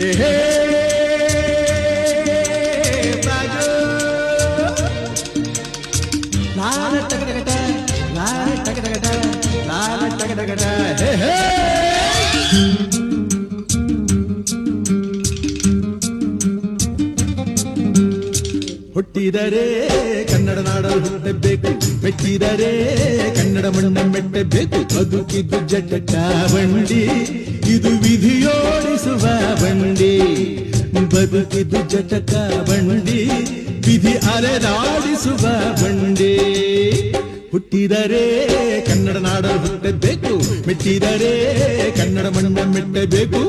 ಏಹೇ ಬಾಜು ಲಾಲ ಟಗಟಗಟ ಲಾಲ ಟಗಟಗಟ ಲಾಲ ಟಗಟಗಟ ಹೇ ಹೇ ಹುಟ್ಟಿದರೆ ಕನ್ನಡ ನಾಡಲು ಹುಟ್ಟಬೇಕು, ಮೆಟ್ಟಿದರೆ ಕನ್ನಡ ಮಣ್ಣ ಮೆಟ್ಟಬೇಕು. ಬದುಕಿದ್ದು ಜಟಕ ಬಂಡಿ, ಇದು ವಿಧಿಯೋಡಿಸುವ ಬಂಡಿ. ಬದುಕಿದ್ದು ಜಟಕ ಬಂಡಿ, ವಿಧಿ ಅಲೆದಾಡಿಸುವ ಬಂಡಿ. ಹುಟ್ಟಿದರೆ ಕನ್ನಡ ನಾಡಲು ಹುಟ್ಟಬೇಕು, ಮೆಟ್ಟಿದರೆ ಕನ್ನಡ ಮಣ್ಣ ಮೆಟ್ಟಬೇಕು.